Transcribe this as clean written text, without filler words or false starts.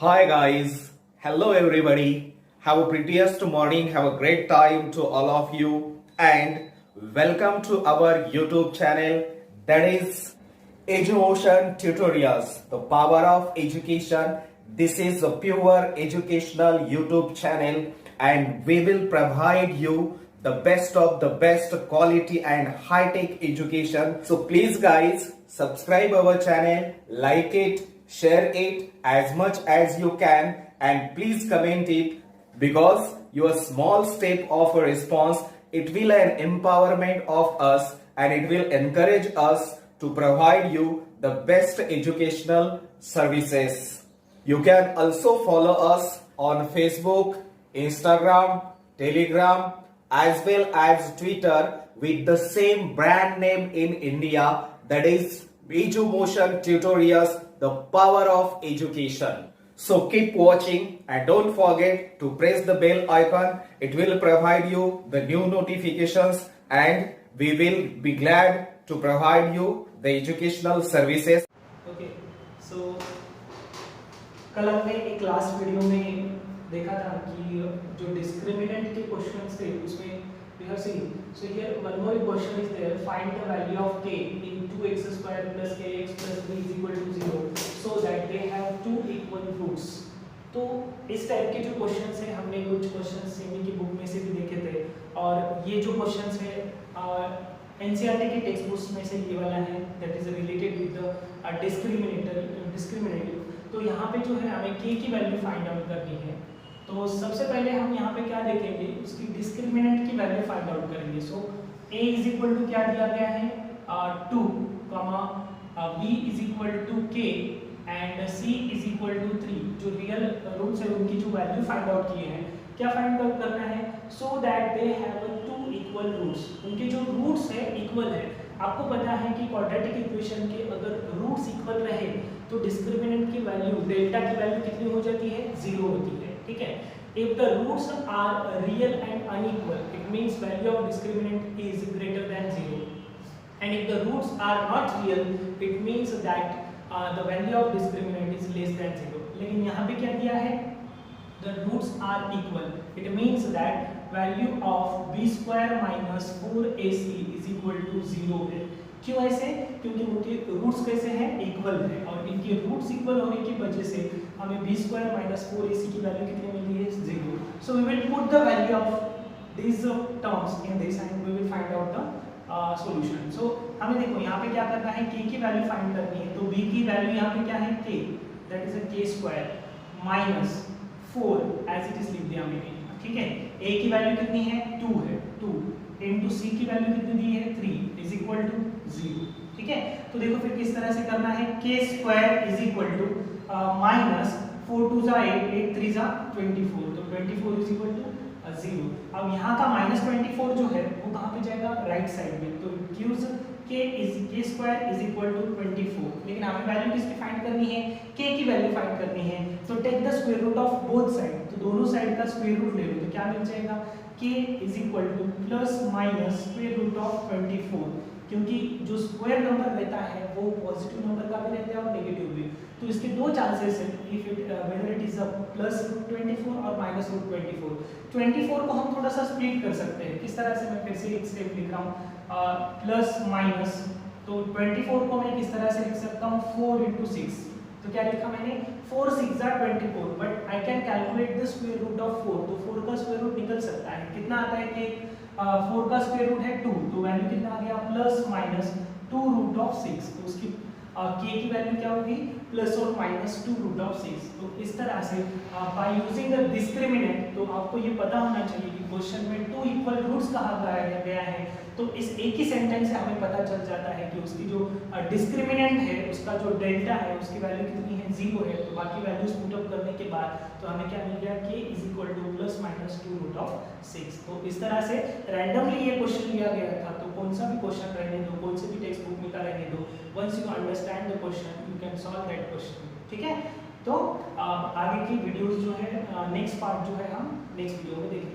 Hi guys, hello everybody. Have a prettiest morning, have a great time to all of you and welcome to our YouTube channel that is Edumotion Tutorials, the power of education. This is a pure educational YouTube channel and we will provide you the best of the best quality and high-tech education. So please guys, subscribe our channel, like it, share it as much as you can and please comment it because your small step of a response, it will an empowerment of us and it will encourage us to provide you the best educational services. You can also follow us on Facebook, Instagram, Telegram as well as Twitter with the same brand name in India, that is Edumotion Tutorials, the power of education. So keep watching and don't forget to press the bell icon. It will provide you the new notifications and we will be glad to provide you the educational services. Okay so कल हमने एक class video में देखा था कि जो discriminant के questions थे उसमें we have seen so here one more question is there, find the value of k in 2x square plus kx plus b is equal to 0 so that they have two equal roots. तो इस type के जो questions हैं हमने कुछ questions semi की book में से भी देखे थे और ये जो क्वेश्चंस है एनसीईआरटी की टेक्स्ट बुक्स में से ये वाला है that is related with the discriminative. तो यहाँ पे जो है हमें k की वैल्यू फाइंड आउट करनी है. तो सबसे पहले हम यहाँ पे क्या देखेंगे, उसकी डिस्क्रिमिनेंट की वैल्यू फाइंड आउट करेंगे. So a is equal to क्या दिया गया है 2 comma b is equal to k and c is equal to 3. जो रियल रूट्स है उनकी जो वैल्यू फाइंड आउट किए हैं, क्या फाइंड आउट करना है so that they have two equal roots. उनके जो रूट्स है इक्वल है. आपको पता है कि क्वाड्रेटिक इक्वेशन के अगर रूट्स इक्वल रहे तो डिस्क्रिमिनेंट की वैल्यू डेल्टा की वैल्यू कितनी हो जाती है 0 होती है. ठीक है. If the roots are real and unequal, it means value of discriminant is greater than 0. And if the roots are not real, it means that the value of discriminant is less than 0. लेकिन यहाँ पे क्या दिया है, the roots are equal. It means that value of b square minus 4ac is equal to 0 है. क्यों ऐसे? क्योंकि उनके रूट्स कैसे हैं इक्वल है और इनके रूट्स इक्वल होने की वजह से हमें b स्क्वायर माइनस 4ac की वैल्यू कितनी मिल रही है 0. So we will put the value of this terms in this and we will find out the solution. So हमें देखो यहाँ पे क्या करना है, k की वैल्यू फाइंड करनी है. तो b की वैल्यू यहाँ पे क्या है k, that is a k square minus 4 as it is लिख दिया मैंने. ठीक है. a की वैल्यू कितनी है 2 है, 2 इनटू c की वैल्यू कितनी दी है 3 इज इक्वल टू 0. ठीक है. तो देखो फिर किस तरह से करना है, k square is equal to minus 4 2 जा 8 8 3 जा 24. तो 24 इज इक्वल टू 0. अब यहाँ का माइनस 24 जो है वो कहाँ पे जाएगा राइट साइड में. तो gives k square is equal to 24. लेकिन हमें वैल्यू किसकी फाइंड करनी है, k की वैल्यू फाइंड करनी है. तो take the square root of both side. तो दोनों साइड का स्क्वायर रूट ले लो. तो क्या मिल जाएगा, k is equal to plus minus square root of 24. क्योंकि जो स्क्वायर नंबर रहता है वो पॉजिटिव नंबर का भी रहता है और नेगेटिव भी. तो इसके दो चांसेस है, if it whether it is a plus root 24 और माइनस रूट 24. 24 को हम थोड़ा सा स्प्लिट कर सकते हैं. किस तरह से, मैं फिर से एक स्टेप लिख रहा हूँ, प्लस माइनस. तो 24 को मैं किस तरह से लिख सकता हूँ 4 इंटू 6. तो क्या लिखा मैंने 4 6 जा 24. But I can calculate the square root of 4. तो 4 का स्क्वायर रूट निकल सकता है. कितना आता है कि 4 का स्क्वायर रूट है 2. तो वैल्यू कितना आ गया प्लस माइनस 2 रूट ऑफ 6. तो उसकी k की वैल्यू क्या होगी प्लस और माइनस 2 रूट ऑफ 6. तो इस तरह से बाय यूजिंग द डिस्क्रिमिनेंट, तो आपको ये पता होना चाहिए कि क्वेश्चन में 2 इक्वल रूट्स कहा गया है. तो इस एक ही सेंटेंस से हमें पता चल जाता है कि उसकी जो डिस्क्रिमिनेंट है उसका जो डेल्टा है उसकी वैल्यू कितनी है 0 है. तो बाकी वैल्यूज पुट अप करने के बाद तो हमें क्या मिल गया k is equal to plus minus 2 root of 6. तो इस तरह से रैंडमली ये क्वेश्चन लिया गया था. तो कौन सा भी क्वेश्चन रहने दो, कौन से भी टेक्स्ट बुक में का रहने दो, once you understand the question you can solve that question. ठीक है. तो आगे की वीडियोस जो है नेक्स्ट पार्ट जो है हम नेक्स्ट वीडियो में देखेंगे.